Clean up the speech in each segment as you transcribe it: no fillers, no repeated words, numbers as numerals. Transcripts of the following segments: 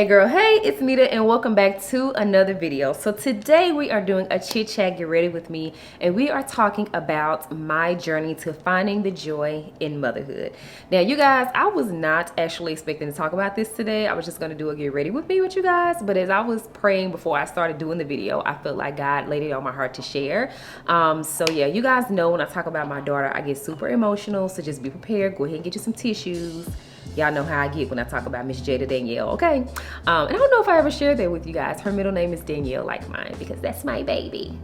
Hey girl, hey, it's Nita and welcome back to another video. So today we are doing a chit chat, get ready with me, and we are talking about my journey to finding the joy in motherhood. Now you guys, I was not actually expecting to talk about this today. I was just gonna do a get ready with me with you guys, but as I was praying before I started doing the video, I felt like God laid it on my heart to share. So yeah, you guys know when I talk about my daughter, I get super emotional, so just be prepared. Go ahead and get you some tissues. Y'all know how I get when I talk about Miss Danielle, okay? And I don't know if I ever shared that with you guys. Her middle name is Danielle, like mine, because that's my baby.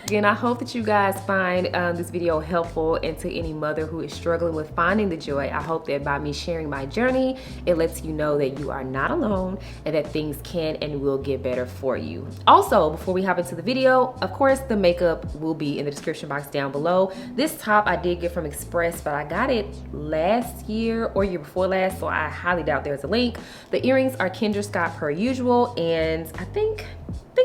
Again, I hope that you guys find this video helpful and to any mother who is struggling with finding the joy. I hope that by me sharing my journey, it lets you know that you are not alone and that things can and will get better for you. Also, before we hop into the video, of course, the makeup will be in the description box down below. This top I did get from Express, but I got it last year or year before last, so I highly doubt there's a link. The earrings are Kendra Scott per usual, and I think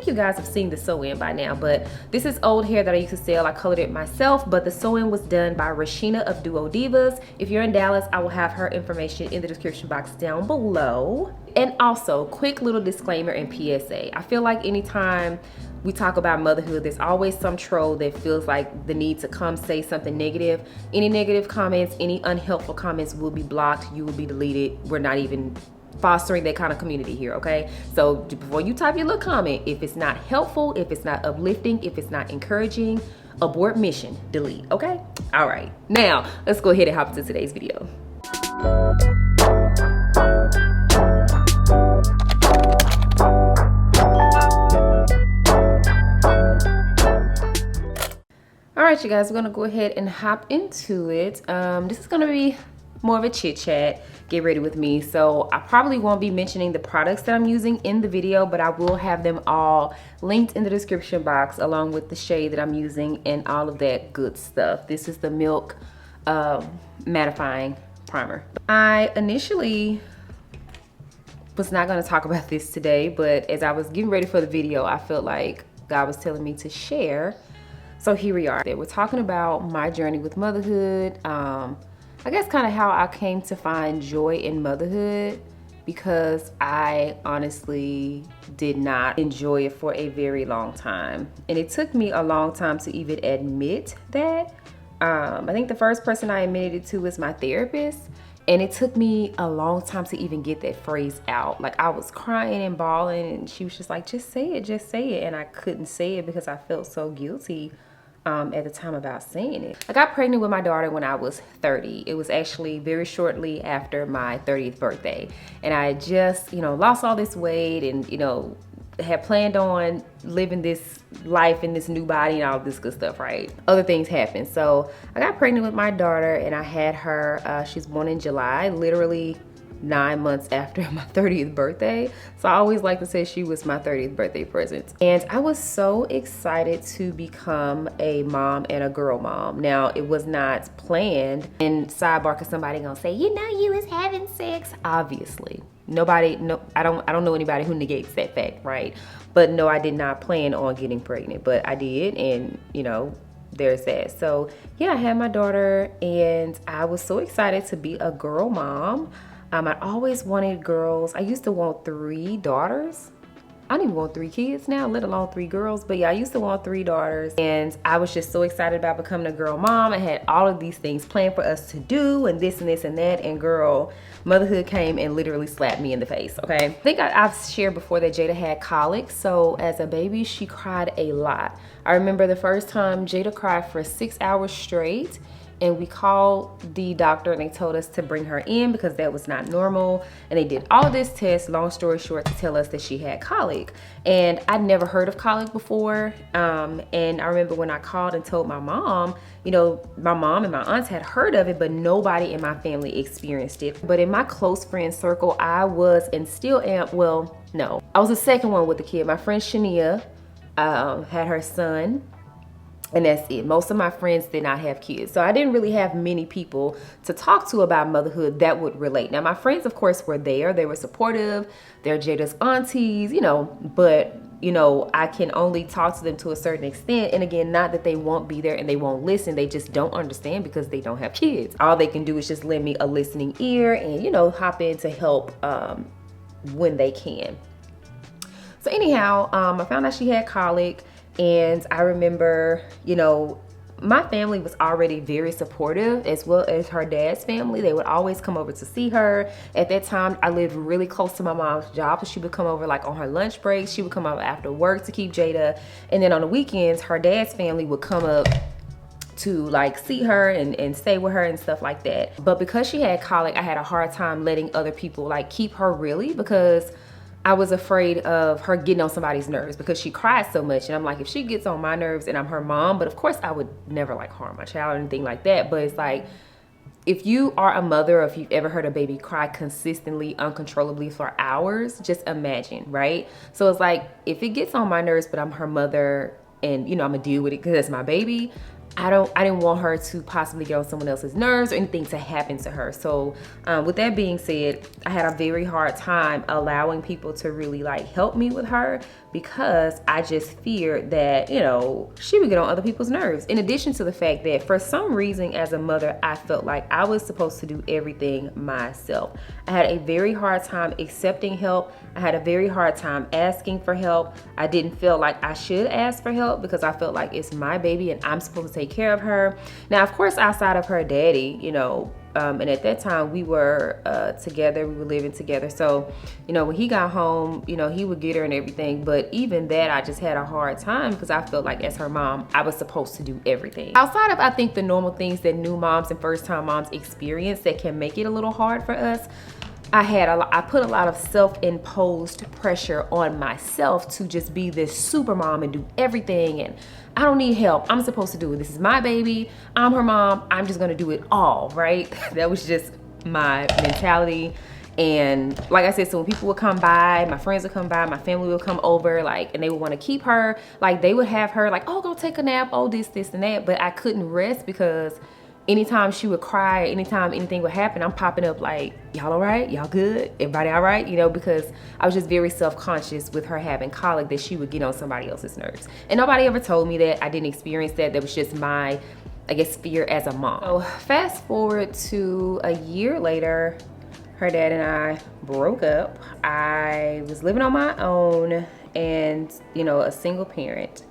you guys have seen the sew-in by now, but this is old hair that I used to sell. I colored it myself, but the sew-in was done by Rashina of Duo Divas. If you're in Dallas, I will have her information in the description box down below. And also, quick little disclaimer and PSA. I feel like anytime we talk about motherhood, there's always some troll that feels like the need to come say something negative. Any negative comments, any unhelpful comments will be blocked. You will be deleted. We're not even fostering that kind of community here, okay? So before you type your little comment, if it's not helpful, if it's not uplifting, if it's not encouraging, abort mission, delete, okay? All right, now let's go ahead and hop into today's video. All right, you guys, we're gonna go ahead and hop into it. This is gonna be more of a chit chat, get ready with me. So I probably won't be mentioning the products that I'm using in the video, but I will have them all linked in the description box along with the shade that I'm using and all of that good stuff. This is the Milk mattifying primer. I initially was not gonna talk about this today, but as I was getting ready for the video, I felt like God was telling me to share. So here we are. We're talking about my journey with motherhood. I guess kind of how I came to find joy in motherhood, because I honestly did not enjoy it for a very long time. And it took me a long time to even admit that. I think the first person I admitted it to was my therapist. And it took me a long time to even get that phrase out. Like I was crying and bawling and she was just like, just say it, just say it. And I couldn't say it because I felt so guilty at the time about saying it. I got pregnant with my daughter when I was 30. It was actually very shortly after my 30th birthday. And I just, lost all this weight and, had planned on living this life in this new body and all this good stuff, right? Other things happened. So I got pregnant with my daughter and I had her, she's born in July, literally 9 months after my 30th birthday. So I always like to say she was my 30th birthday present. And I was so excited to become a mom and a girl mom. Now, it was not planned. And sidebar, cause somebody gonna say, you was having sex. Obviously. I don't know anybody who negates that fact, right? But no, I did not plan on getting pregnant, but I did, and there's that. So yeah, I had my daughter and I was so excited to be a girl mom. I always wanted girls. I used to want 3 daughters. I don't even want 3 kids now, let alone 3 girls. But yeah, I used to want 3 daughters. And I was just so excited about becoming a girl mom. I had all of these things planned for us to do and this and this and that. And girl, motherhood came and literally slapped me in the face, okay? I think I've shared before that Jada had colic. So as a baby, she cried a lot. I remember the first time Jada cried for 6 hours straight. And we called the doctor and they told us to bring her in because that was not normal. And they did all this tests, long story short, to tell us that she had colic. And I'd never heard of colic before. And I remember when I called and told my mom, my mom and my aunts had heard of it, but nobody in my family experienced it. But in my close friend circle, I was and still am, well, no. I was the second one with the kid. My friend Shania had her son. And that's it. Most of my friends did not have kids. So I didn't really have many people to talk to about motherhood that would relate. Now, my friends, of course, were there. They were supportive. They're Jada's aunties, but, I can only talk to them to a certain extent. And again, not that they won't be there and they won't listen. They just don't understand because they don't have kids. All they can do is just lend me a listening ear and, hop in to help when they can. So anyhow, I found out she had colic, and I remember, you know, my family was already very supportive, as well as her dad's family. They would always come over to see her. At that time, I lived really close to my mom's job, so she would come over like on her lunch breaks. She would come over after work to keep Jada. And then on the weekends, her dad's family would come up to like see her and stay with her and stuff like that. But because she had colic, I had a hard time letting other people like keep her, really, because I was afraid of her getting on somebody's nerves because she cried so much. And I'm like, if she gets on my nerves and I'm her mom, but of course I would never like harm my child or anything like that. But it's like, if you are a mother, or if you've ever heard a baby cry consistently, uncontrollably for hours, just imagine, right? So it's like, if it gets on my nerves, but I'm her mother and, you know, I'm gonna deal with it because it's my baby, I didn't want her to possibly get on someone else's nerves or anything to happen to her. So with that being said, I had a very hard time allowing people to really like help me with her, because I just feared that, you know, she would get on other people's nerves. In addition to the fact that for some reason as a mother, I felt like I was supposed to do everything myself. I had a very hard time accepting help. I had a very hard time asking for help. I didn't feel like I should ask for help because I felt like it's my baby and I'm supposed to take care of her. Now, of course, outside of her daddy, you know, and at that time we were together, we were living together. So, you know, when he got home, you know, he would get her and everything. But even that, I just had a hard time because I felt like as her mom, I was supposed to do everything. Outside of, I think, the normal things that new moms and first time moms experience that can make it a little hard for us, I put a lot of self-imposed pressure on myself to just be this super mom and do everything, and I don't need help. I'm supposed to do it. This is my baby. I'm her mom. I'm just gonna do it all, right? That was just my mentality. And like I said, so when people would come by, my friends would come by, my family would come over, like, and they would want to keep her, like they would have her like, oh, go take a nap, oh, this and that. But I couldn't rest because anytime she would cry, anytime anything would happen, I'm popping up like, y'all all right? Y'all good? Everybody all right? You know, because I was just very self-conscious with her having colic that she would get on somebody else's nerves. And nobody ever told me that. I didn't experience that. That was just my, I guess, fear as a mom. So fast forward to a year later, her dad and I broke up. I was living on my own and, you know, a single parent,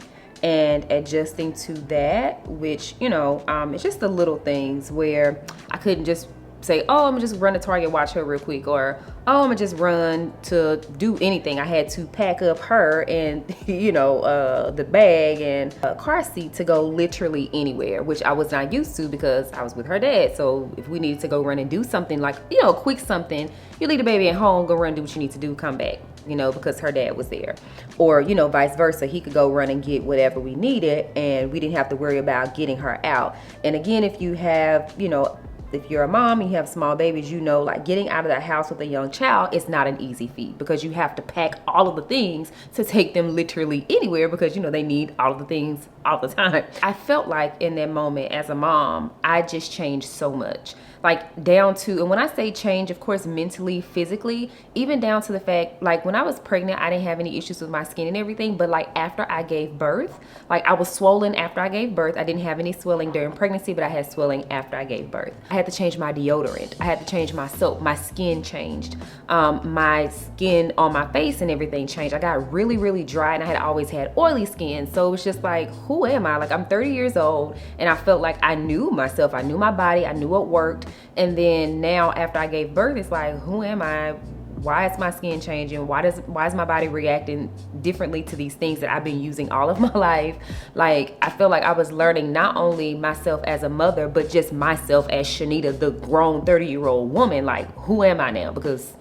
and adjusting to that, which, you know, it's just the little things where I couldn't just say, oh, I'm gonna just run to Target, watch her real quick, or oh, I'm gonna just run to do anything. I had to pack up her and, you know, the bag and a car seat to go literally anywhere, which I was not used to because I was with her dad. So if we needed to go run and do something like, you know, quick something, you leave the baby at home, go run, do what you need to do, come back, you know, because her dad was there. Or, you know, vice versa. He could go run and get whatever we needed and we didn't have to worry about getting her out. And again, if you have, you know, if you're a mom and you have small babies, you know, like getting out of the house with a young child is not an easy feat because you have to pack all of the things to take them literally anywhere because, you know, they need all of the things all the time. I felt like in that moment as a mom, I just changed so much. Like down to, and when I say change, of course, mentally, physically, even down to the fact, like when I was pregnant, I didn't have any issues with my skin and everything, but like after I gave birth, like I was swollen after I gave birth. I didn't have any swelling during pregnancy, but I had swelling after I gave birth. I had to change my deodorant. I had to change my soap. My skin changed. My skin on my face and everything changed. I got really, really dry and I had always had oily skin. So it was just like, who am I? Like I'm 30 years old and I felt like I knew myself. I knew my body. I knew what worked. And then now after I gave birth, it's like, who am I? Why is my skin changing? Why is my body reacting differently to these things that I've been using all of my life? Like, I feel like I was learning not only myself as a mother, but just myself as Shanita, the grown 30-year-old woman. Like, who am I now? Because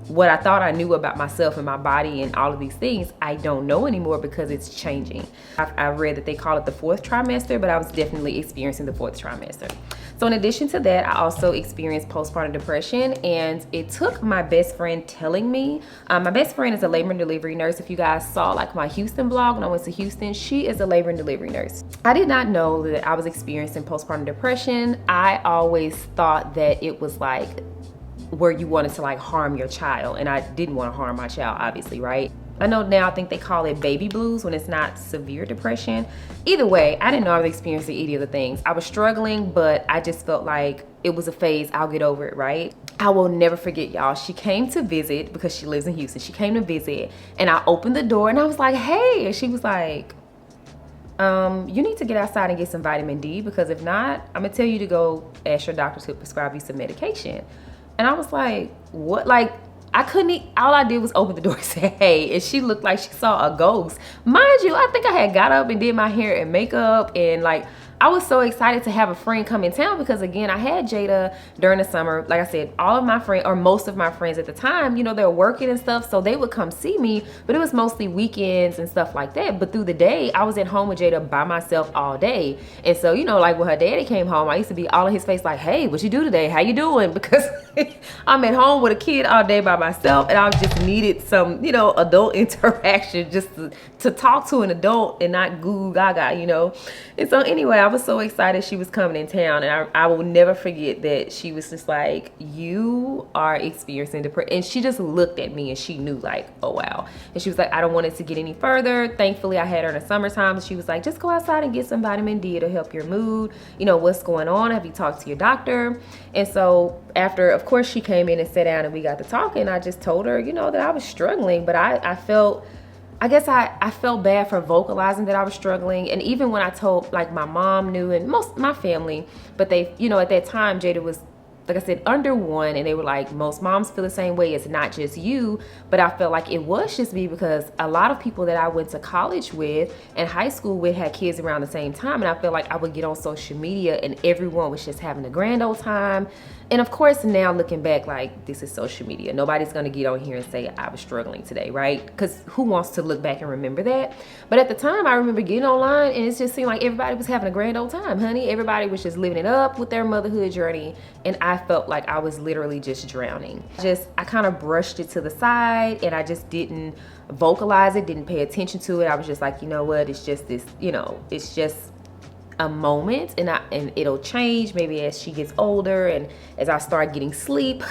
what I thought I knew about myself and my body and all of these things, I don't know anymore because it's changing. I read that they call it the 4th trimester, but I was definitely experiencing the 4th trimester. So in addition to that, I also experienced postpartum depression, and it took my best friend telling me. My best friend is a labor and delivery nurse. If you guys saw like my Houston vlog when I went to Houston, she is a labor and delivery nurse. I did not know that I was experiencing postpartum depression. I always thought that it was like where you wanted to like harm your child, and I didn't want to harm my child, obviously, right? I know now I think they call it baby blues when it's not severe depression. Either way, I didn't know I was experiencing any of the things. I was struggling, but I just felt like it was a phase. I'll get over it, right? I will never forget, y'all. She came to visit because she lives in Houston. She came to visit and I opened the door and I was like, hey. And she was like, you need to get outside and get some vitamin D, because if not, I'm gonna tell you to go ask your doctor to prescribe you some medication. And I was like, what? Like, I couldn't, all I did was open the door and say, hey, and she looked like she saw a ghost. Mind you, I think I had got up and did my hair and makeup, and like, I was so excited to have a friend come in town because, again, I had Jada during the summer. Like I said, all of my friends, or most of my friends at the time, you know, they were working and stuff, so they would come see me, but it was mostly weekends and stuff like that. But through the day, I was at home with Jada by myself all day. And so, you know, like when her daddy came home, I used to be all in his face like, hey, what you do today? How you doing? Because I'm at home with a kid all day by myself, and I just needed some, you know, adult interaction just to talk to an adult and not goo gaga, you know. And so anyway, I was so excited she was coming in town, and I will never forget that she was just like, you are experiencing depression. And she just looked at me and she knew, like, oh wow. And she was like, I don't want it to get any further. Thankfully, I had her in the summertime. She was like, just go outside and get some vitamin D. It'll help your mood. You know, what's going on? Have you talked to your doctor? And so after, of course, she came in and sat down and we got to talking, I just told her, you know, that I was struggling, but I felt, I guess I felt bad for vocalizing that I was struggling. And even when I told, like, my mom knew and most my family, but they, you know, at that time, Jada was, like I said, under one, and they were like, most moms feel the same way. It's not just you. But I felt like it was just me, because a lot of people that I went to college with and high school with had kids around the same time. And I felt like I would get on social media and everyone was just having a grand old time. And of course, now looking back, like, this is social media. Nobody's gonna get on here and say I was struggling today, right? Because who wants to look back and remember that? But at the time, I remember getting online and it just seemed like everybody was having a grand old time, honey. Everybody was just living it up with their motherhood journey. And I felt like I was literally just drowning. I kind of brushed it to the side and I just didn't vocalize it, didn't pay attention to it. I was just like, you know what? It's just this, you know, it's just a moment, and it'll change maybe as she gets older and as I start getting sleep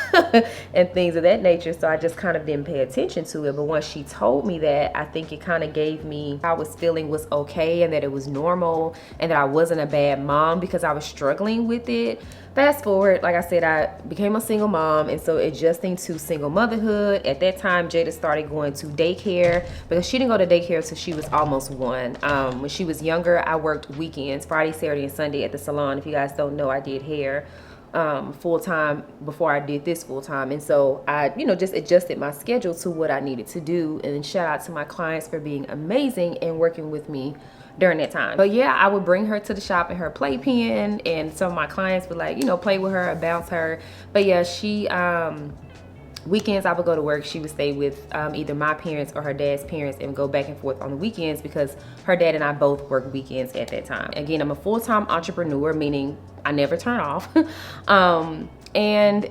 and things of that nature. So I just kind of didn't pay attention to it. But once she told me that, I think it kind of gave me how I was feeling was okay, and that it was normal, and that I wasn't a bad mom because I was struggling with it. Fast forward, like I said, I became a single mom, and so adjusting to single motherhood. At that time, Jada started going to daycare, because she didn't go to daycare until she was almost 1. When she was younger, I worked weekends, Friday, Saturday, and Sunday at the salon. If you guys don't know, I did hair full-time before I did this full-time. And so I, you know, just adjusted my schedule to what I needed to do. And shout out to my clients for being amazing and working with me during that time. But yeah, I would bring her to the shop in her playpen, and some of my clients would, like, you know, play with her and bounce her. But yeah, she weekends I would go to work. She would stay with either my parents or her dad's parents and go back and forth on the weekends, because her dad and I both work weekends at that time. Again, I'm a full-time entrepreneur, meaning I never turn off. And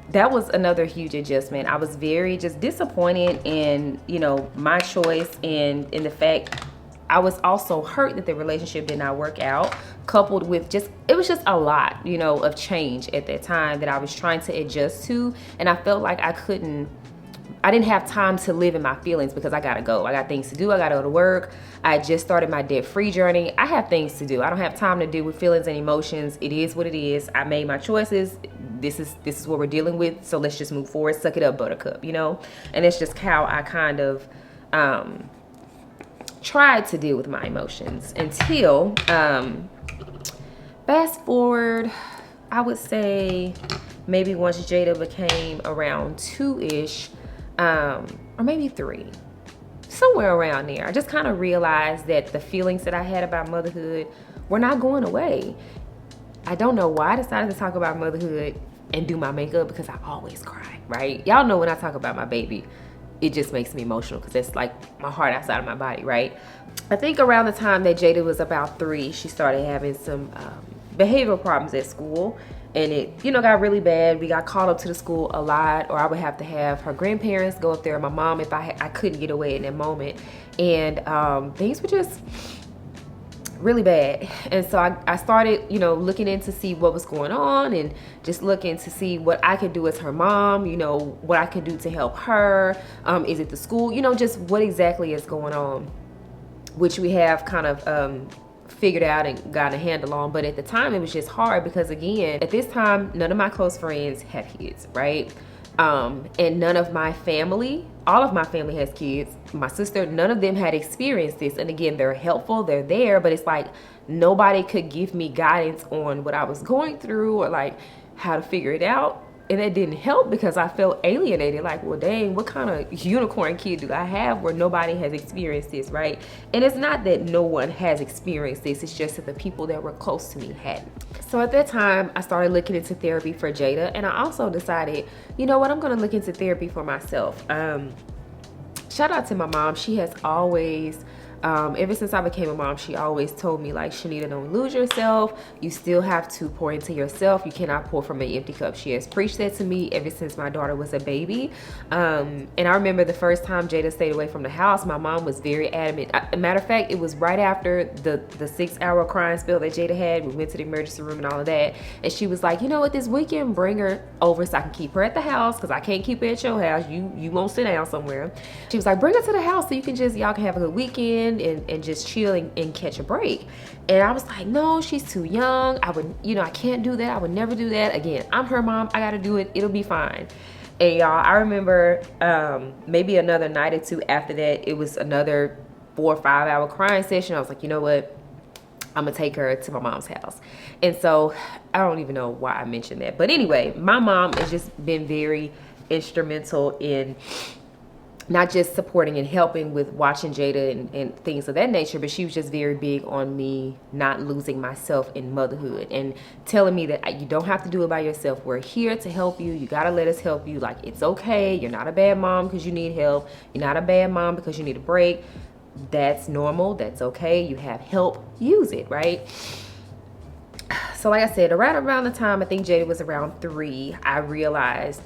that was another huge adjustment. I was very just disappointed in, you know, my choice, and in the fact I was also hurt that the relationship did not work out, coupled with just, it was just a lot, you know, of change at that time that I was trying to adjust to. And I felt like I didn't have time to live in my feelings, because I gotta go. I got things to do. I gotta go to work. I just started my debt-free journey. I have things to do. I don't have time to deal with feelings and emotions. It is what it is. I made my choices. This is what we're dealing with. So let's just move forward. Suck it up, buttercup, you know? And it's just how I kind of tried to deal with my emotions until fast forward, I would say maybe once Jada became around 2-ish, or maybe 3, somewhere around there, I just kind of realized that the feelings that I had about motherhood were not going away. I don't know why I decided to talk about motherhood and do my makeup, because I always cry, right? Y'all know when I talk about my baby, it just makes me emotional, because it's like my heart outside of my body, right? I think around the time that Jada was about 3, she started having some behavioral problems at school, and it, you know, got really bad. We got called up to the school a lot, or I would have to have her grandparents go up there, my mom, if I couldn't get away in that moment. And things were just, really bad. And so I started, you know, looking in to see what was going on and just looking to see what I could do as her mom, you know, what I could do to help her. Is it the school? You know, just what exactly is going on, which we have kind of figured out and got a handle on. But at the time it was just hard because, again, at this time none of my close friends have kids, right? And none of my family, all of my family has kids. My sister, none of them had experienced this. And again, they're helpful, they're there, but it's like nobody could give me guidance on what I was going through or like how to figure it out. And that didn't help because I felt alienated. Like, well, dang, what kind of unicorn kid do I have where nobody has experienced this, right? And it's not that no one has experienced this. It's just that the people that were close to me hadn't. So at that time, I started looking into therapy for Jada. And I also decided, you know what, I'm going to look into therapy for myself. Shout out to my mom. She has always... ever since I became a mom, she always told me, like, Shanita, don't lose yourself. You still have to pour into yourself. You cannot pour from an empty cup. She has preached that to me ever since my daughter was a baby. And I remember the first time Jada stayed away from the house, my mom was very adamant. Matter of fact, it was right after the 6-hour crying spell that Jada had. We went to the emergency room and all of that. And she was like, you know what, this weekend, bring her over so I can keep her at the house because I can't keep her at your house. You won't sit down somewhere. She was like, bring her to the house so you can just, y'all can have a good weekend and just chill and catch a break. And I was like, no, she's too young. I would, you know, I can't do that. I would never do that. Again, I'm her mom. I got to do it. It'll be fine. And y'all, I remember maybe another night or two after that, it was another 4 or 5 hour crying session. I was like, you know what? I'm gonna take her to my mom's house. And so I don't even know why I mentioned that. But anyway, my mom has just been very instrumental in not just supporting and helping with watching Jada and things of that nature, but she was just very big on me not losing myself in motherhood and telling me that you don't have to do it by yourself. We're here to help you. You gotta let us help you. Like, it's okay. You're not a bad mom because you need help. You're not a bad mom because you need a break. That's normal. That's okay. You have help. Use it, right? So like I said, around the time I think Jada was around 3, I realized,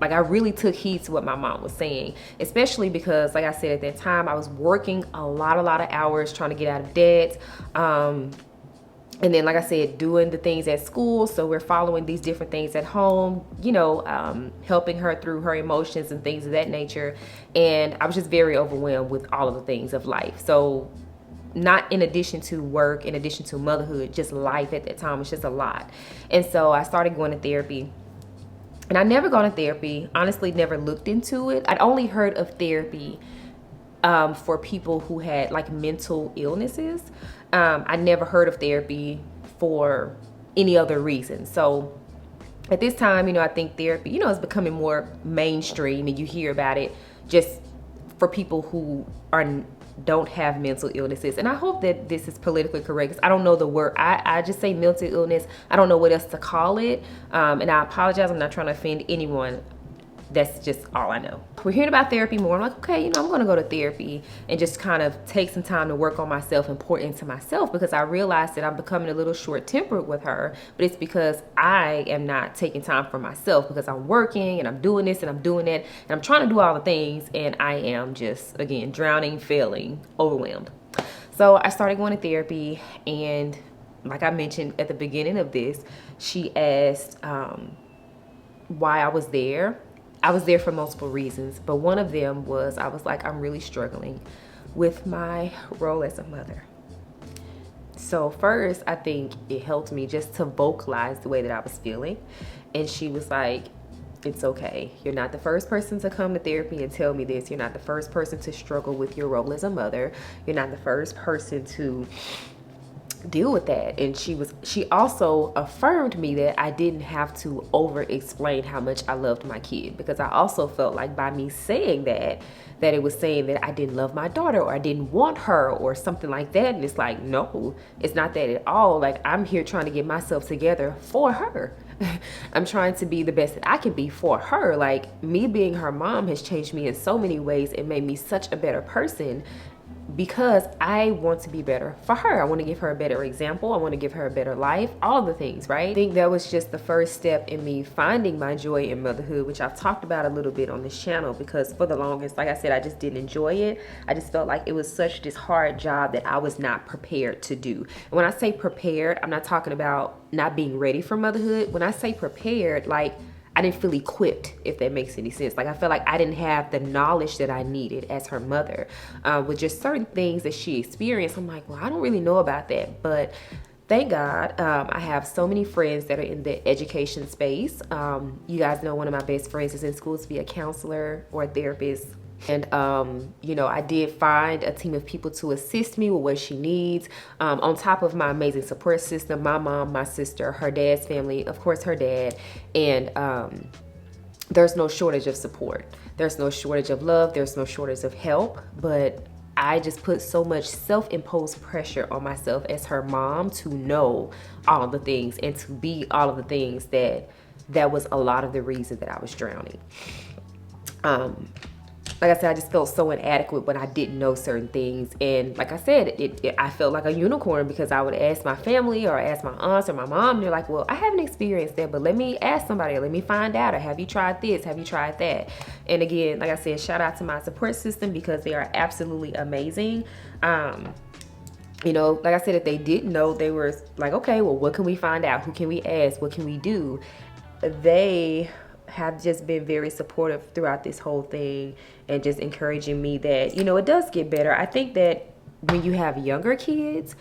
like, I really took heed to what my mom was saying, especially because, like I said, at that time I was working a lot of hours trying to get out of debt. And then, like I said, doing the things at school. So we're following these different things at home, you know, helping her through her emotions and things of that nature. And I was just very overwhelmed with all of the things of life. So not in addition to work, in addition to motherhood, just life at that time was just a lot. And so I started going to therapy. And I never gone to therapy, honestly, never looked into it. I'd only heard of therapy for people who had like mental illnesses. I never heard of therapy for any other reason. So at this time, you know, I think therapy, you know, is becoming more mainstream and you hear about it just for people who don't have mental illnesses. And I hope that this is politically correct. I don't know the word. I just say mental illness. I don't know what else to call it. And I apologize. I'm not trying to offend anyone. That's just all I know. We're hearing about therapy more. I'm like, okay, you know, I'm going to go to therapy and just kind of take some time to work on myself and pour into myself, because I realized that I'm becoming a little short-tempered with her, but it's because I am not taking time for myself, because I'm working and I'm doing this and I'm doing that and I'm trying to do all the things, and I am just, again, drowning, failing, overwhelmed. So I started going to therapy, and like I mentioned at the beginning of this, she asked why I was there. I was there for multiple reasons, but one of them was I was like, I'm really struggling with my role as a mother. So first, I think it helped me just to vocalize the way that I was feeling. And she was like, it's okay. You're not the first person to come to therapy and tell me this. You're not the first person to struggle with your role as a mother. You're not the first person to deal with that. And she also affirmed me that I didn't have to over explain how much I loved my kid, because I also felt like by me saying that it was saying that I didn't love my daughter or I didn't want her or something like that. And it's like, no, it's not that at all. Like, I'm here trying to get myself together for her. I'm trying to be the best that I can be for her. Like, me being her mom has changed me in so many ways. It made me such a better person, because I want to be better for her. I want to give her a better example. I want to give her a better life, all the things, right? I think that was just the first step in me finding my joy in motherhood, which I've talked about a little bit on this channel, because for the longest, like I said, I just didn't enjoy it. I just felt like it was such this hard job that I was not prepared to do. And when I say prepared, I'm not talking about not being ready for motherhood. When I say prepared, like, I didn't feel equipped, if that makes any sense. Like, I felt like I didn't have the knowledge that I needed as her mother with just certain things that she experienced. I'm like, well, I don't really know about that. But thank God, I have so many friends that are in the education space. You guys know one of my best friends is in school to be a counselor or a therapist. And, you know, I did find a team of people to assist me with what she needs. On top of my amazing support system, my mom, my sister, her dad's family, of course, her dad. And there's no shortage of support. There's no shortage of love. There's no shortage of help. But I just put so much self-imposed pressure on myself as her mom to know all of the things and to be all of the things that was a lot of the reason that I was drowning. Like I said, I just felt so inadequate when I didn't know certain things. And like I said, I felt like a unicorn because I would ask my family or ask my aunts or my mom. And they're like, well, I haven't experienced that, but let me ask somebody, or let me find out, or have you tried this? Have you tried that? And again, like I said, shout out to my support system because they are absolutely amazing. You know, like I said, if they didn't know, they were like, okay, well, what can we find out? Who can we ask? What can we do? They have just been very supportive throughout this whole thing and just encouraging me that, you know, it does get better. I think that when you have younger kids,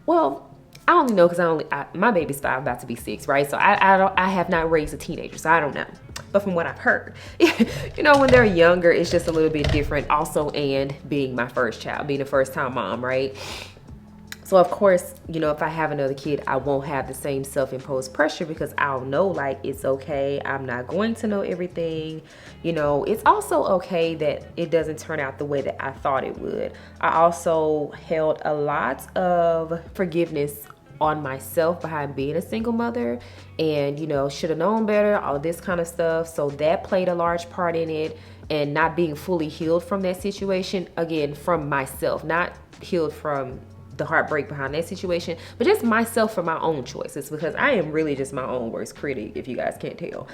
well, I only know because my baby's 5, about to be 6, right? So I have not raised a teenager, so I don't know. But from what I've heard, you know, when they're younger, it's just a little bit different also, and being my first child, being a first time mom, right? So of course, you know, if I have another kid, I won't have the same self-imposed pressure because I'll know, like, it's okay. I'm not going to know everything. You know, it's also okay that it doesn't turn out the way that I thought it would. I also held a lot of forgiveness on myself behind being a single mother and, you know, should have known better, all this kind of stuff. So that played a large part in it, and not being fully healed from that situation, again, from myself, not healed from the heartbreak behind that situation, but just myself for my own choices, because I am really just my own worst critic, if you guys can't tell.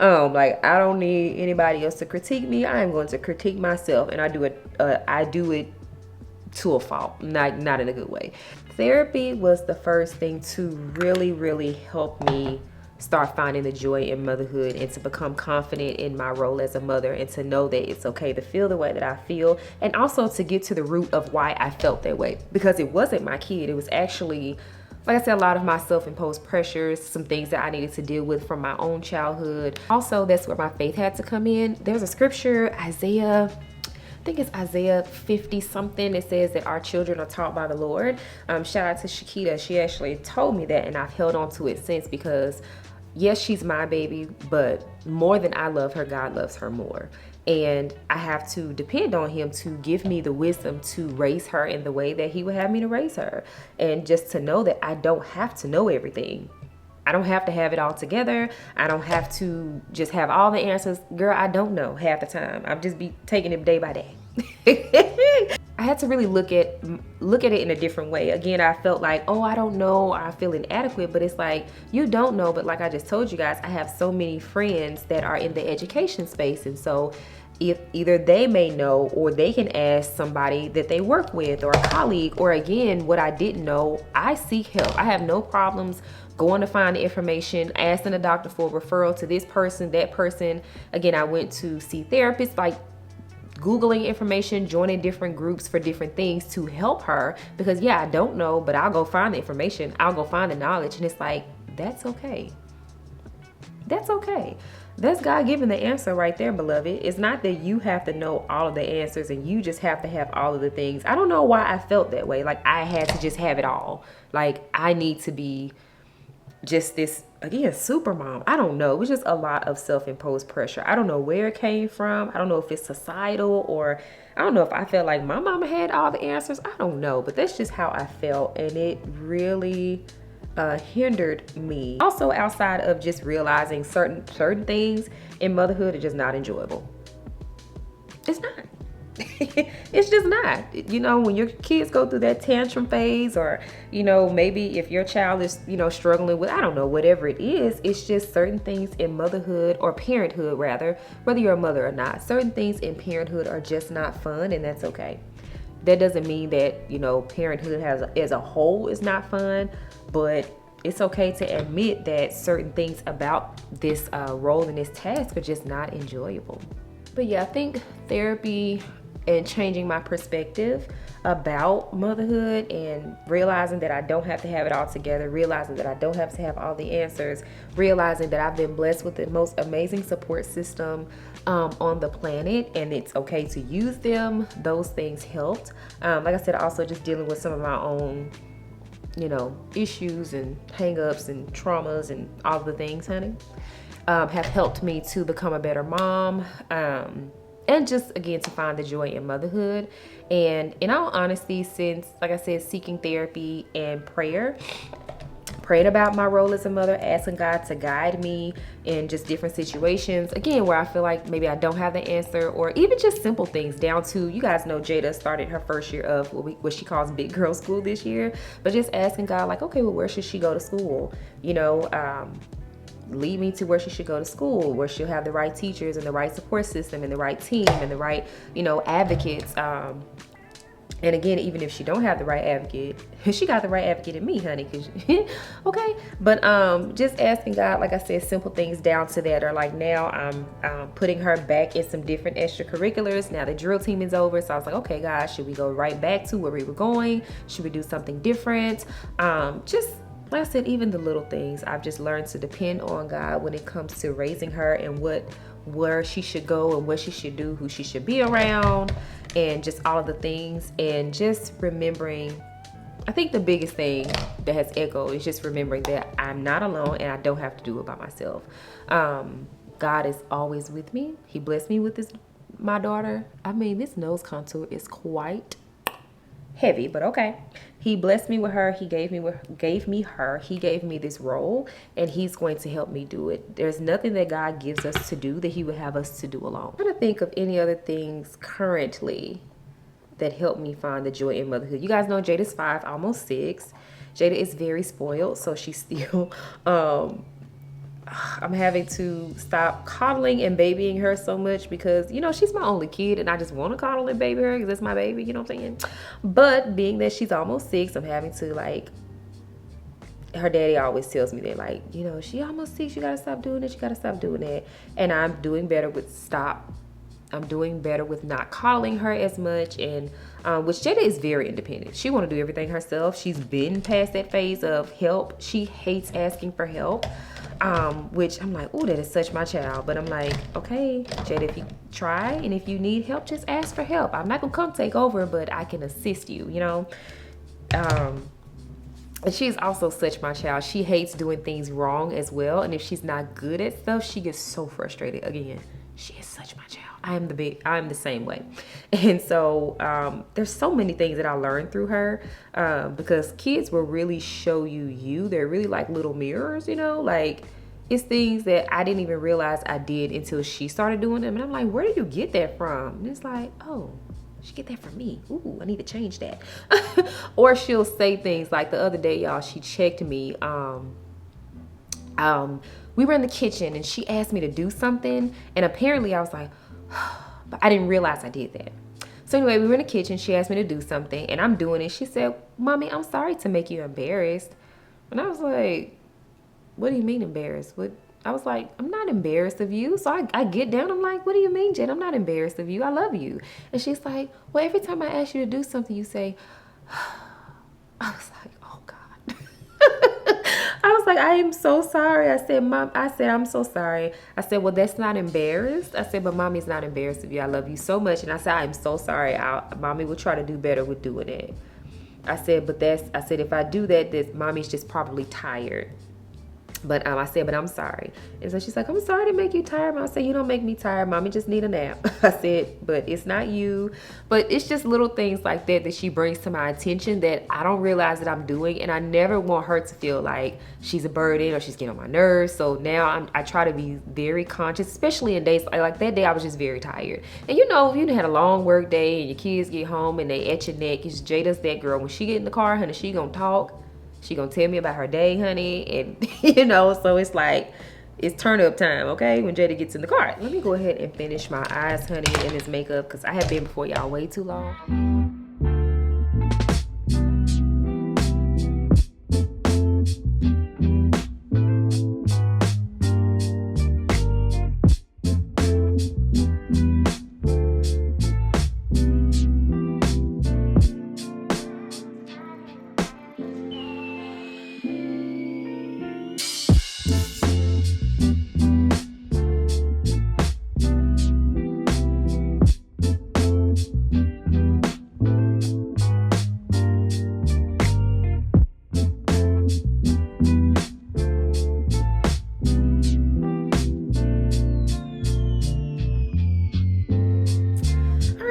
Like, I don't need anybody else to critique me. I am going to critique myself, and I do it to a fault, not in a good way. Therapy was the first thing to really help me start finding the joy in motherhood and to become confident in my role as a mother, and to know that it's okay to feel the way that I feel, and also to get to the root of why I felt that way, because it wasn't my kid. It was actually, like I said, a lot of my self-imposed pressures, some things that I needed to deal with from my own childhood. Also, that's where my faith had to come in. There's a scripture, I think it's Isaiah 50 something. It says that our children are taught by the Lord. Shout out to Shakita. She actually told me that, and I've held on to it since, because yes, she's my baby, but more than I love her, God loves her more. And I have to depend on him to give me the wisdom to raise her in the way that he would have me to raise her. And just to know that I don't have to know everything. I don't have to have it all together. I don't have to just have all the answers. Girl, I don't know half the time. I'm just be taking it day by day. I had to really look at it in a different way. Again, I felt like, oh, I don't know, I feel inadequate, but it's like, you don't know. But like I just told you guys, I have so many friends that are in the education space, and so if either they may know, or they can ask somebody that they work with, or a colleague, or again, what I didn't know, I seek help. I have no problems going to find the information, asking the doctor for a referral to this person, that person. Again, I went to see therapists, like Googling information, joining different groups for different things to help her, because yeah, I don't know, but I'll go find the information, I'll go find the knowledge. And it's like, that's okay. That's okay. That's God given the answer right there, beloved. It's not that you have to know all of the answers and you just have to have all of the things. I don't know why I felt that way. Like, I had to just have it all. Like, I need to be just this, again, super mom. I don't know. It was just a lot of self-imposed pressure. I don't know where it came from. I don't know if it's societal, or I don't know if I felt like my mama had all the answers. I don't know, but that's just how I felt, and it really hindered me. Also, outside of just realizing certain things in motherhood are just not enjoyable. It's not. It's just not. You know, when your kids go through that tantrum phase, or, you know, maybe if your child is, you know, struggling with, I don't know, whatever it is, it's just certain things in motherhood, or parenthood rather, whether you're a mother or not, certain things in parenthood are just not fun, and that's okay. That doesn't mean that, you know, parenthood as a whole is not fun, but it's okay to admit that certain things about this role and this task are just not enjoyable. But yeah, I think therapy and changing my perspective about motherhood, and realizing that I don't have to have it all together, realizing that I don't have to have all the answers, realizing that I've been blessed with the most amazing support system on the planet, and it's okay to use them. Those things helped. Like I said, also just dealing with some of my own, you know, issues and hang-ups and traumas and all the things, honey, have helped me to become a better mom. And just, again, to find the joy in motherhood. And in all honesty, since, like I said, seeking therapy and praying about my role as a mother, asking God to guide me in just different situations, again, where I feel like maybe I don't have the answer, or even just simple things down to, you guys know Jada started her first year of what she calls big girl school this year, but just asking God, like, okay, well, where should she go to school? You know, lead me to where she should go to school, where she'll have the right teachers and the right support system and the right team and the right, you know, advocates. And again, even if she don't have the right advocate, she got the right advocate in me, honey. Cause okay, but just asking God, like I said, simple things down to that. Or like now, I'm putting her back in some different extracurriculars. Now the drill team is over, so I was like, okay, God, should we go right back to where we were going? Should we do something different? Just like I said, even the little things, I've just learned to depend on God when it comes to raising her, and where she should go and what she should do, who she should be around, and just all of the things. And just remembering, I think the biggest thing that has echoed is just remembering that I'm not alone and I don't have to do it by myself. God is always with me. He blessed me with my daughter. I mean, this nose contour is quite heavy, but okay. He blessed me with her. He gave me her. He gave me this role, and he's going to help me do it. There's nothing that God gives us to do that he would have us to do alone. I'm trying to think of any other things currently that helped me find the joy in motherhood. You guys know Jada's 5, almost 6. Jada is very spoiled, so she's still I'm having to stop coddling and babying her so much, because, you know, she's my only kid and I just want to coddle and baby her because that's my baby, you know what I'm saying? But being that she's almost 6, I'm having to, like, her daddy always tells me that, like, you know, she almost 6, you gotta stop doing it, you gotta stop doing that. And I'm doing better with not coddling her as much, and which Jada is very independent. She want to do everything herself. She's been past that phase of help. She hates asking for help. Which I'm like, oh, that is such my child. But I'm like, okay, Jada, if you try and if you need help, just ask for help. I'm not gonna come take over, but I can assist you, you know. And she's also such my child. She hates doing things wrong as well. And if she's not good at stuff, she gets so frustrated. Again, she is such my child. I'm the same way. And so there's so many things that I learned through her, because kids will really show you. They're really like little mirrors, you know, like it's things that I didn't even realize I did until she started doing them. And I'm like, where did you get that from? And it's like, oh, she get that from me. Ooh, I need to change that. Or she'll say things like the other day, y'all, she checked me. We were in the kitchen and she asked me to do something. And apparently I was like, but I didn't realize I did that. So anyway, we were in the kitchen. She asked me to do something and I'm doing it. She said, Mommy, I'm sorry to make you embarrassed. And I was like, what do you mean embarrassed? What? I was like, I'm not embarrassed of you. So I get down. I'm like, what do you mean, Jen? I'm not embarrassed of you. I love you. And she's like, well, every time I ask you to do something, you say, I was like, oh God. I was like, I am so sorry. I said, Mom, I'm so sorry. I said, well, that's not embarrassed. I said, but Mommy's not embarrassed of you. I love you so much. And I said, I'm so sorry. Mommy will try to do better with doing it. I said, if I do that, Mommy's just probably tired. But I said, but I'm sorry. And so she's like, I'm sorry to make you tired, Mom. I said, you don't make me tired, Mommy just need a nap. I said, but it's not you. But it's just little things like that that she brings to my attention that I don't realize that I'm doing. And I never want her to feel like she's a burden or she's getting on my nerves. So now I try to be very conscious, especially in days like that day I was just very tired. And you know, if you had a long work day and your kids get home and they at your neck, it's Jada's that girl. When she get in the car, honey, she gonna talk. She gonna tell me about her day, honey, and you know, so it's like, it's turn up time, okay, when Jada gets in the car. Let me go ahead and finish my eyes, honey, and this makeup, because I have been before y'all way too long.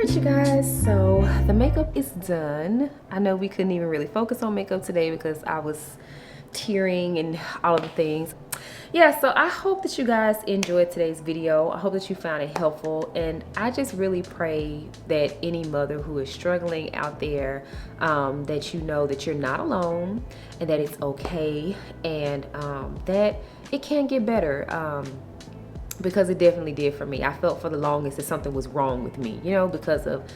You guys, so the makeup is done. I know we couldn't even really focus on makeup today because I was tearing and all of the things. Yeah, so I hope that you guys enjoyed today's video. I hope that you found it helpful, and I just really pray that any mother who is struggling out there, that you know that you're not alone and that it's okay, and that it can get better. Because it definitely did for me. I felt for the longest that something was wrong with me, you know, because of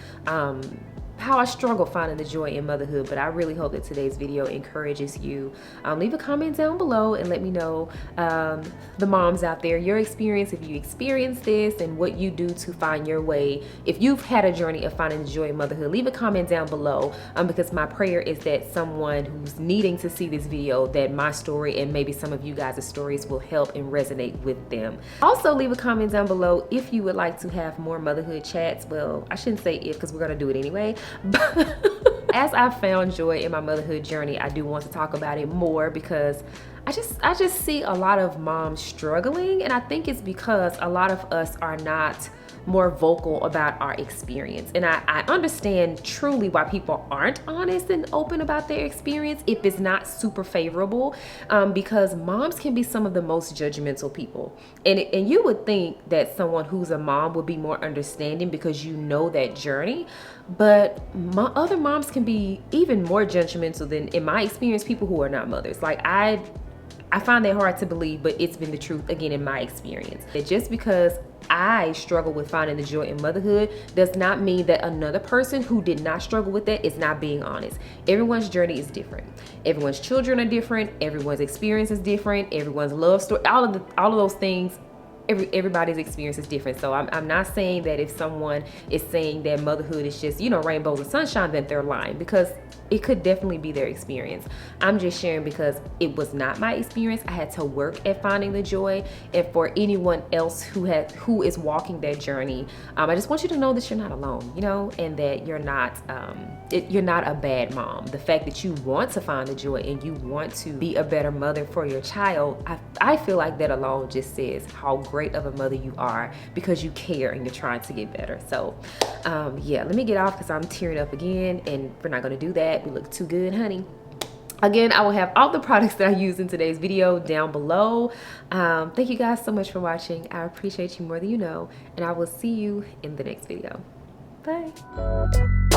how I struggle finding the joy in motherhood. But I really hope that today's video encourages you. Leave a comment down below and let me know, the moms out there, your experience, if you experienced this and what you do to find your way. If you've had a journey of finding the joy in motherhood, leave a comment down below, because my prayer is that someone who's needing to see this video, that my story and maybe some of you guys' stories will help and resonate with them. Also, leave a comment down below if you would like to have more motherhood chats. Well, I shouldn't say if, because we're gonna do it anyway. But as I found joy in my motherhood journey, I do want to talk about it more, because I just see a lot of moms struggling, and I think it's because a lot of us are not more vocal about our experience. And I understand truly why people aren't honest and open about their experience if it's not super favorable, because moms can be some of the most judgmental people. And you would think that someone who's a mom would be more understanding because you know that journey. But other moms can be even more judgmental than, in my experience, people who are not mothers. Like I find that hard to believe, but it's been the truth, again, in my experience. That just because I struggle with finding the joy in motherhood does not mean that another person who did not struggle with that is not being honest. Everyone's journey is different. Everyone's children are different. Everyone's experience is different. Everyone's love story, all of those things. Everybody's experience is different. So I'm not saying that if someone is saying that motherhood is just, you know, rainbows and sunshine, that they're lying, because it could definitely be their experience. I'm just sharing because it was not my experience. I had to work at finding the joy. And for anyone else who is walking that journey, I just want you to know that you're not alone, you know, and that you're not a bad mom. The fact that you want to find the joy and you want to be a better mother for your child, I feel like that alone just says how great of a mother you are, because you care and you're trying to get better. So yeah, let me get off because I'm tearing up again, and we're not going to do that. We look too good, honey. Again, I will have all the products that I used in today's video down below. Thank you guys so much for watching. I appreciate you more than you know, and I will see you in the next video. Bye.